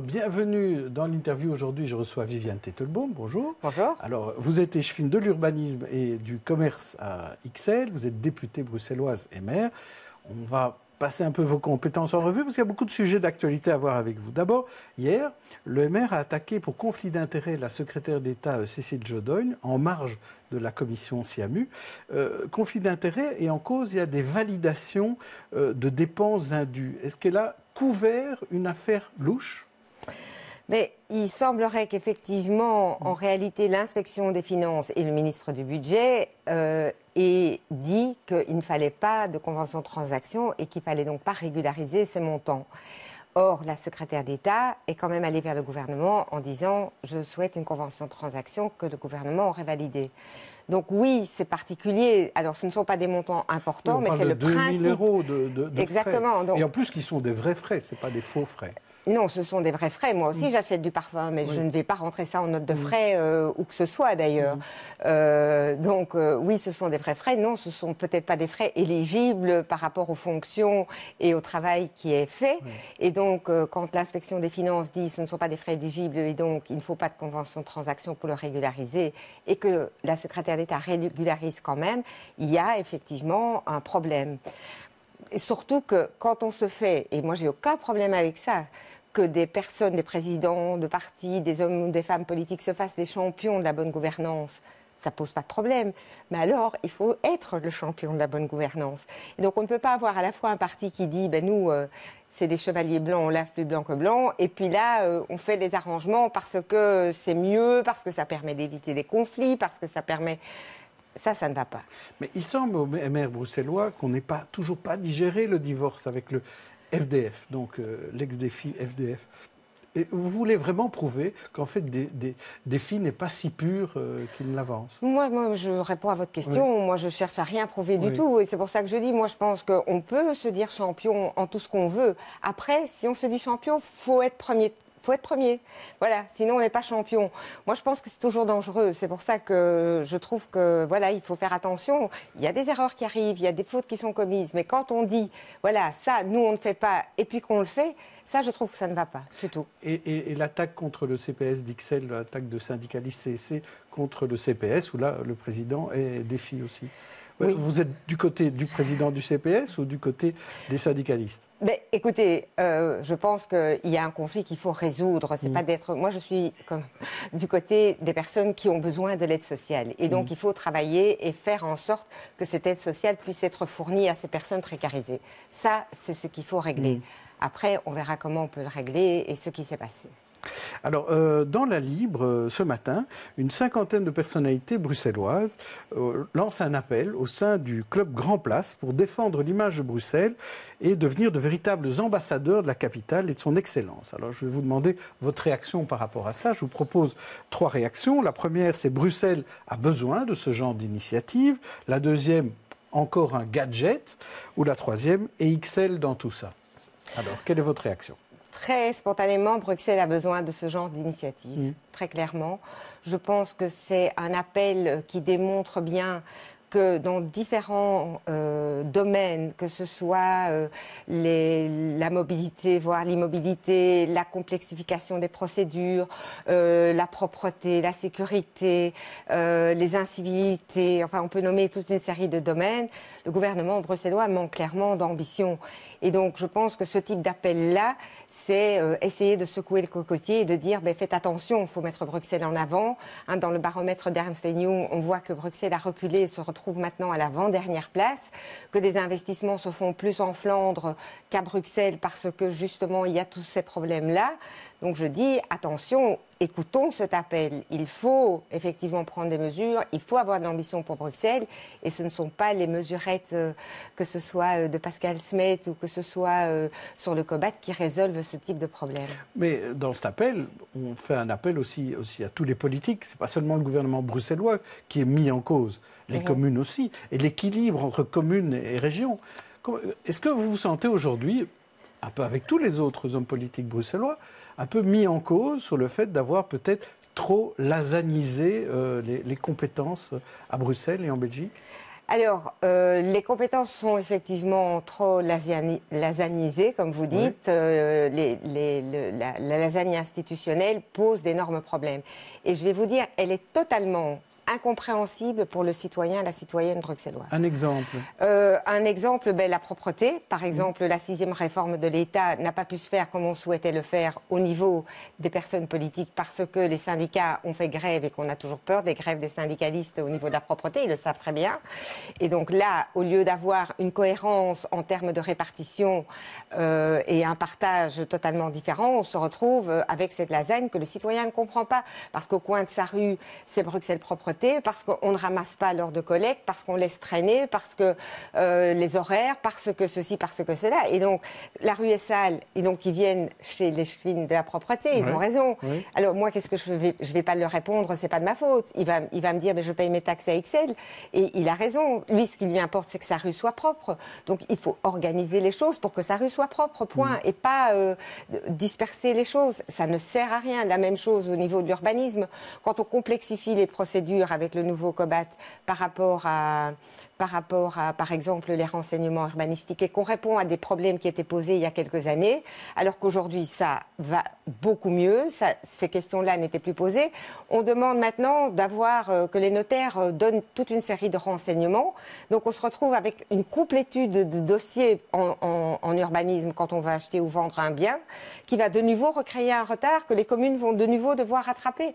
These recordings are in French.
bienvenue dans l'interview. Aujourd'hui, je reçois Viviane Tettelbaum. Bonjour. Bonjour. Alors, vous êtes échevine de l'urbanisme et du commerce à Ixelles. Vous êtes députée bruxelloise et maire. On va passer un peu vos compétences en revue parce qu'il y a beaucoup de sujets d'actualité à voir avec vous. D'abord, hier, le maire a attaqué pour conflit d'intérêts la secrétaire d'État Cécile Jodogne en marge de la commission SIAMU. Conflit d'intérêts et en cause, il y a des validations de dépenses indues. Est-ce qu'elle a couvert une affaire louche ? Mais il semblerait qu'effectivement, en réalité, l'inspection des finances et le ministre du budget aient dit qu'il ne fallait pas de convention de transaction et qu'il ne fallait donc pas régulariser ces montants. Or, la secrétaire d'État est quand même allée vers le gouvernement en disant « je souhaite une convention de transaction que le gouvernement aurait validée ». Donc oui, c'est particulier. Alors, ce ne sont pas des montants importants, mais c'est le principe. 2 000 euros de Exactement. frais. Donc, et en plus, qui sont des vrais frais, ce n'est pas des faux frais. Non, ce sont des vrais frais. Moi aussi, j'achète du parfum, mais je ne vais pas rentrer ça en note de frais, où que ce soit d'ailleurs. Donc, oui, ce sont des vrais frais. Non, ce ne sont peut-être pas des frais éligibles par rapport aux fonctions et au travail qui est fait. Et donc, quand l'inspection des finances dit que ce ne sont pas des frais éligibles et donc il ne faut pas de convention de transaction pour le régulariser et que la secrétaire d'État régularise quand même, il y a effectivement un problème. Et surtout que quand on se fait, et moi j'ai aucun problème avec ça, que des personnes, des présidents de partis, des hommes ou des femmes politiques se fassent des champions de la bonne gouvernance, ça ne pose pas de problème. Mais alors, il faut être le champion de la bonne gouvernance. Et donc on ne peut pas avoir à la fois un parti qui dit, ben nous, c'est des chevaliers blancs, on lave plus blanc que blanc, et puis là, on fait des arrangements parce que c'est mieux, parce que ça permet d'éviter des conflits, parce que ça permet... Ça ne va pas. Mais il semble au maire bruxellois qu'on n'ait toujours pas digéré le divorce avec le FDF, donc l'ex-défi FDF. Et vous voulez vraiment prouver qu'en fait, défi n'est pas si pur qu'il ne l'avance. Moi, je réponds à votre question. Oui. Moi, je cherche à rien prouver du tout. Et c'est pour ça que je dis, moi, je pense qu'on peut se dire champion en tout ce qu'on veut. Après, si on se dit champion, faut être premier. Il faut être premier. Voilà, sinon on n'est pas champion. Moi, je pense que c'est toujours dangereux. C'est pour ça que je trouve que, voilà, il faut faire attention. Il y a des erreurs qui arrivent, il y a des fautes qui sont commises. Mais quand on dit, voilà, ça, nous, on ne fait pas, et puis qu'on le fait, ça, je trouve que ça ne va pas, c'est tout. Et l'attaque contre le CPS d'Ixelles, l'attaque de syndicalistes CSC contre le CPS, où là, le président est défi aussi. Oui. Vous êtes du côté du président du CPS ou du côté des syndicalistes ? Ben, écoutez, je pense qu'il y a un conflit qu'il faut résoudre. C'est pas d'être. Moi, je suis du côté des personnes qui ont besoin de l'aide sociale. Et donc, il faut travailler et faire en sorte que cette aide sociale puisse être fournie à ces personnes précarisées. Ça, c'est ce qu'il faut régler. Après, on verra comment on peut le régler et ce qui s'est passé. Alors, dans la Libre, ce matin, une cinquantaine de personnalités bruxelloises lancent un appel au sein du club Grand Place pour défendre l'image de Bruxelles et devenir de véritables ambassadeurs de la capitale et de son excellence. Alors, je vais vous demander votre réaction par rapport à ça. Je vous propose 3 réactions. La première, c'est Bruxelles a besoin de ce genre d'initiative. La deuxième, encore un gadget. Ou la troisième, et Ixelles dans tout ça. Alors, quelle est votre réaction ? Très spontanément, Bruxelles a besoin de ce genre d'initiative, très clairement. Je pense que c'est un appel qui démontre bien que dans différents domaines, que ce soit la mobilité, voire l'immobilité, la complexification des procédures, la propreté, la sécurité, les incivilités, enfin on peut nommer toute une série de domaines, le gouvernement bruxellois manque clairement d'ambition. Et donc je pense que ce type d'appel-là, c'est essayer de secouer le cocotier et de dire faites attention, il faut mettre Bruxelles en avant. Dans le baromètre d'Ernst & Young, on voit que Bruxelles a reculé et se retrouve maintenant à l'avant-dernière place, que des investissements se font plus en Flandre qu'à Bruxelles parce que justement il y a tous ces problèmes-là. Donc je dis attention, écoutons cet appel. Il faut effectivement prendre des mesures, il faut avoir de l'ambition pour Bruxelles et ce ne sont pas les mesurettes que ce soit de Pascal Smet ou que ce soit sur le COBAT qui résolvent ce type de problème. Mais dans cet appel, on fait un appel aussi à tous les politiques. Ce n'est pas seulement le gouvernement bruxellois qui est mis en cause, les communes aussi, et l'équilibre entre communes et régions. Est-ce que vous vous sentez aujourd'hui, un peu avec tous les autres hommes politiques bruxellois, un peu mis en cause sur le fait d'avoir peut-être trop lasagnisé les compétences à Bruxelles et en Belgique ? Alors, les compétences sont effectivement trop lasagnisées, comme vous dites. Oui. La lasagne institutionnelle pose d'énormes problèmes. Et je vais vous dire, elle est totalement incompréhensible pour le citoyen et la citoyenne bruxelloise. Un exemple la propreté. Par exemple, la 6e réforme de l'État n'a pas pu se faire comme on souhaitait le faire au niveau des personnes politiques parce que les syndicats ont fait grève et qu'on a toujours peur des grèves des syndicalistes au niveau de la propreté, ils le savent très bien. Et donc là, au lieu d'avoir une cohérence en termes de répartition et un partage totalement différent, on se retrouve avec cette lasagne que le citoyen ne comprend pas parce qu'au coin de sa rue, c'est Bruxelles Propreté, parce qu'on ne ramasse pas l'heure de collecte, parce qu'on laisse traîner, parce que les horaires, parce que ceci, parce que cela. Et donc, la rue est sale, et donc ils viennent chez les chevines de la propreté, ils ont raison. Oui. Alors moi, qu'est-ce que je vais pas leur répondre, c'est pas de ma faute. Il va me dire, mais je paye mes taxes à Excel, et il a raison. Lui, ce qui lui importe, c'est que sa rue soit propre. Donc, il faut organiser les choses pour que sa rue soit propre, point, et pas disperser les choses. Ça ne sert à rien. La même chose au niveau de l'urbanisme. Quand on complexifie les procédures avec le nouveau COBAT par rapport à, par exemple, les renseignements urbanistiques et qu'on répond à des problèmes qui étaient posés il y a quelques années, alors qu'aujourd'hui, ça va beaucoup mieux, ces questions-là n'étaient plus posées. On demande maintenant d'avoir que les notaires donnent toute une série de renseignements. Donc, on se retrouve avec une complétude de dossiers en urbanisme quand on va acheter ou vendre un bien, qui va de nouveau recréer un retard que les communes vont de nouveau devoir rattraper.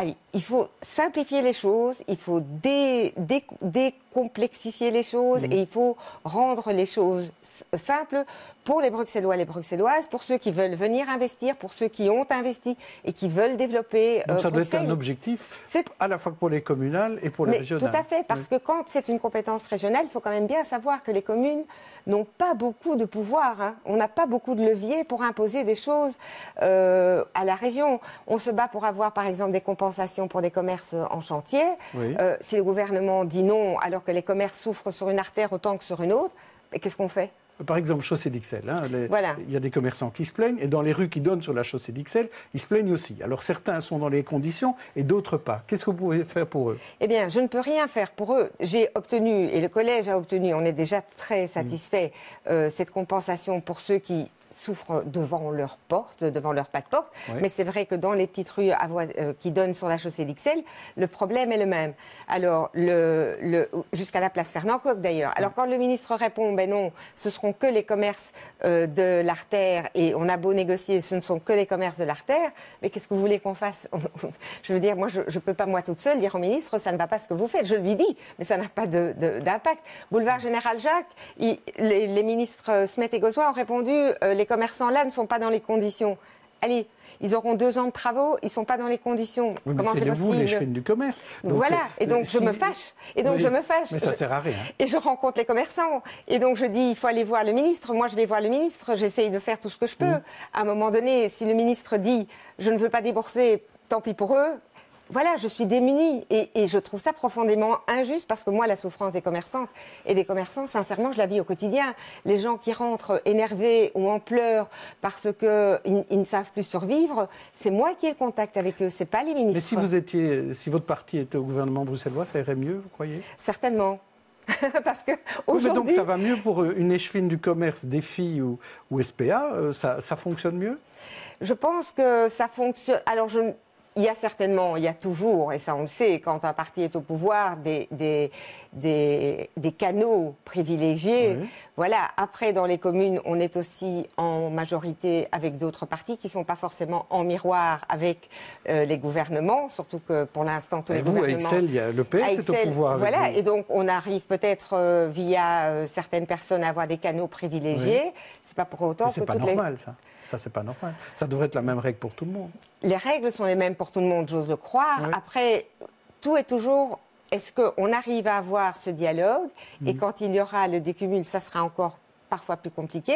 Allez, il faut simplifier les choses, il faut décomplexifier les choses et il faut rendre les choses simples pour les Bruxellois et les Bruxelloises, pour ceux qui veulent venir investir, pour ceux qui ont investi et qui veulent développer Donc ça doit Bruxelles. être un objectif à la fois pour les communales et pour les régionales. Tout à fait, parce que quand c'est une compétence régionale, il faut quand même bien savoir que les communes n'ont pas beaucoup de pouvoir. Hein. On n'a pas beaucoup de leviers pour imposer des choses à la région. On se bat pour avoir, par exemple, des compensations pour des commerces en chantier. Oui. Si le gouvernement dit non, alors que les commerces souffrent sur une artère autant que sur une autre, qu'est-ce qu'on fait ? Par exemple, chaussée d'Ixelles. Voilà. Il y a des commerçants qui se plaignent et dans les rues qui donnent sur la chaussée d'Ixelles, ils se plaignent aussi. Alors certains sont dans les conditions et d'autres pas. Qu'est-ce que vous pouvez faire pour eux ? Eh bien, je ne peux rien faire pour eux. J'ai obtenu, et le collège a obtenu, on est déjà très satisfait, cette compensation pour ceux qui souffrent devant leur porte, devant leur pas de porte. Oui. Mais c'est vrai que dans les petites rues qui donnent sur la chaussée d'Ixelles, le problème est le même. Alors, jusqu'à la place Fernand-Coq d'ailleurs. Alors, quand le ministre répond, ben non, ce seront que les commerces de l'artère et on a beau négocier, ce ne sont que les commerces de l'artère, mais qu'est-ce que vous voulez qu'on fasse ? Je veux dire, moi, je ne peux pas, moi, toute seule, dire au ministre, ça ne va pas ce que vous faites. Je lui dis, mais ça n'a pas d'impact. Boulevard Général Jacques, les ministres Smet et Gauzois ont répondu, les commerçants là ne sont pas dans les conditions. Allez, ils auront 2 ans de travaux, ils ne sont pas dans les conditions. Oui, comment c'est possible ? Vous, les chefs du commerce. Donc voilà, et donc je me fâche. Et donc je me fâche. Mais ça ne sert à rien. Et je rencontre les commerçants. Et donc je dis, il faut aller voir le ministre. Moi, je vais voir le ministre. J'essaye de faire tout ce que je peux. À un moment donné, si le ministre dit, je ne veux pas débourser, tant pis pour eux. Voilà, je suis démunie et je trouve ça profondément injuste parce que moi, la souffrance des commerçantes et des commerçants, sincèrement, je la vis au quotidien. Les gens qui rentrent énervés ou en pleurs parce qu'ils ne savent plus survivre, c'est moi qui ai le contact avec eux, c'est pas les ministres. Mais si votre parti était au gouvernement bruxellois, ça irait mieux, vous croyez ? Certainement. Parce que aujourd'hui... donc ça va mieux pour une échevine du commerce, Défi ou SPA, ça fonctionne mieux ? Je pense que ça fonctionne... Alors, il y a certainement, il y a toujours, et ça on le sait, quand un parti est au pouvoir, des canaux privilégiés. Oui. Voilà. Après, dans les communes, on est aussi en majorité avec d'autres partis qui ne sont pas forcément en miroir avec les gouvernements, surtout que pour l'instant, tous les gouvernements... À Excel, il y a le PS est au pouvoir. Voilà, avec vous. Et donc on arrive peut-être via certaines personnes à avoir des canaux privilégiés. Oui. C'est pas pour autant que c'est pas normal, ça. Ça, c'est pas normal. Ça devrait être la même règle pour tout le monde. Les règles sont les mêmes pour tout le monde, j'ose le croire. Oui. Après, tout est toujours... Est-ce qu'on arrive à avoir ce dialogue ? Et quand il y aura le décumul, ça sera encore parfois plus compliqué.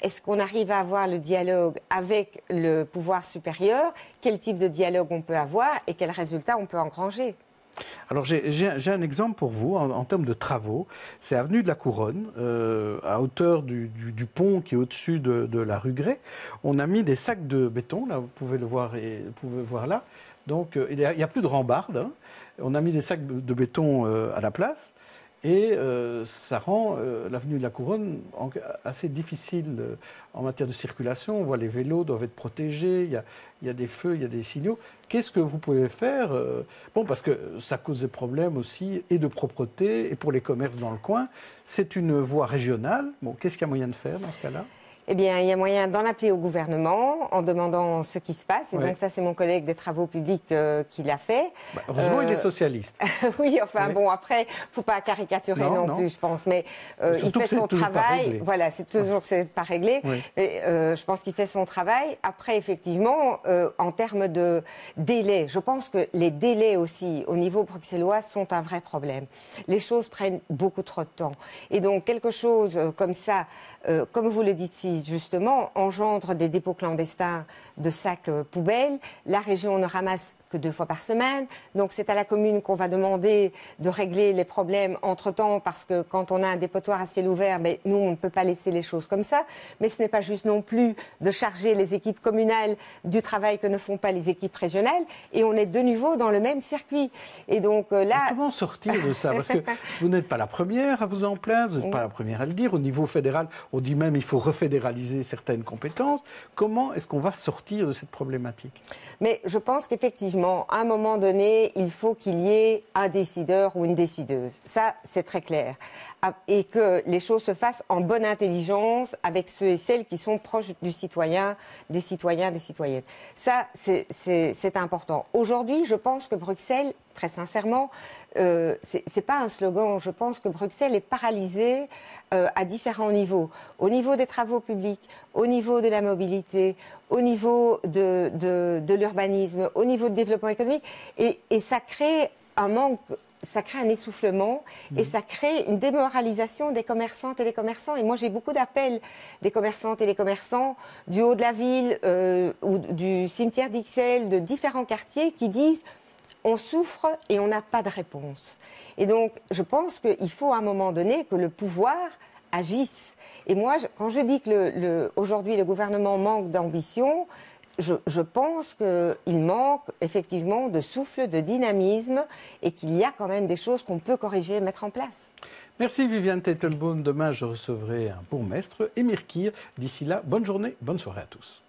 Est-ce qu'on arrive à avoir le dialogue avec le pouvoir supérieur ? Quel type de dialogue on peut avoir et quels résultats on peut engranger ? Alors j'ai un exemple pour vous en termes de travaux. C'est avenue de la Couronne, à hauteur du pont qui est au-dessus de la rue Gray. On a mis des sacs de béton, là vous pouvez le voir, vous pouvez voir là. Donc il n'y a plus de rambarde. Hein. On a mis des sacs de béton à la place. Et ça rend l'avenue de la Couronne assez difficile en matière de circulation. On voit les vélos doivent être protégés, il y a des feux, il y a des signaux. Qu'est-ce que vous pouvez faire? Bon, parce que ça cause des problèmes aussi, et de propreté, et pour les commerces dans le coin. C'est une voie régionale. Bon, qu'est-ce qu'il y a moyen de faire dans ce cas-là? Eh bien, il y a moyen d'en appeler au gouvernement en demandant ce qui se passe. Et donc ça, c'est mon collègue des Travaux publics qui l'a fait. Bah, heureusement, il est socialiste. Oui, enfin bon, après, il ne faut pas caricaturer non plus, je pense. Mais il fait son travail. Voilà, c'est toujours que c'est pas réglé. Oui. Et, je pense qu'il fait son travail. Après, effectivement, en termes de délai, je pense que les délais aussi, au niveau bruxellois, sont un vrai problème. Les choses prennent beaucoup trop de temps. Et donc, quelque chose comme ça, comme vous le dites si justement, engendre des dépôts clandestins de sacs poubelles. La région ne ramasse que 2 fois par semaine. Donc, c'est à la commune qu'on va demander de régler les problèmes entre-temps, parce que quand on a un dépotoir à ciel ouvert, mais nous, on ne peut pas laisser les choses comme ça. Mais ce n'est pas juste non plus de charger les équipes communales du travail que ne font pas les équipes régionales. Et on est de nouveau dans le même circuit. Et donc là... Mais comment sortir de ça? Parce que vous n'êtes pas la première à vous en plaindre, vous n'êtes pas la première à le dire. Au niveau fédéral, on dit même qu'il faut refédéraliser certaines compétences. Comment est-ce qu'on va sortir de cette problématique? Mais je pense qu'effectivement, à un moment donné, il faut qu'il y ait un décideur ou une décideuse. Ça, c'est très clair. Et que les choses se fassent en bonne intelligence avec ceux et celles qui sont proches du citoyen, des citoyennes. Ça, c'est important. Aujourd'hui, je pense que Bruxelles, très sincèrement, c'est pas un slogan. Je pense que Bruxelles est paralysée à différents niveaux. Au niveau des travaux publics, au niveau de la mobilité, au niveau de l'urbanisme, au niveau du développement économique. Et ça crée un manque... Ça crée un essoufflement et ça crée une démoralisation des commerçantes et des commerçants. Et moi, j'ai beaucoup d'appels des commerçantes et des commerçants du haut de la ville ou du cimetière d'Ixelles, de différents quartiers qui disent on souffre et on n'a pas de réponse. Et donc, je pense qu'il faut à un moment donné que le pouvoir agisse. Et moi, quand je dis que aujourd'hui le gouvernement manque d'ambition, je pense qu'il manque effectivement de souffle, de dynamisme et qu'il y a quand même des choses qu'on peut corriger et mettre en place. Merci Viviane Teitelbaum. Demain, je recevrai un bourgmestre, Émir Kir. D'ici là, bonne journée, bonne soirée à tous.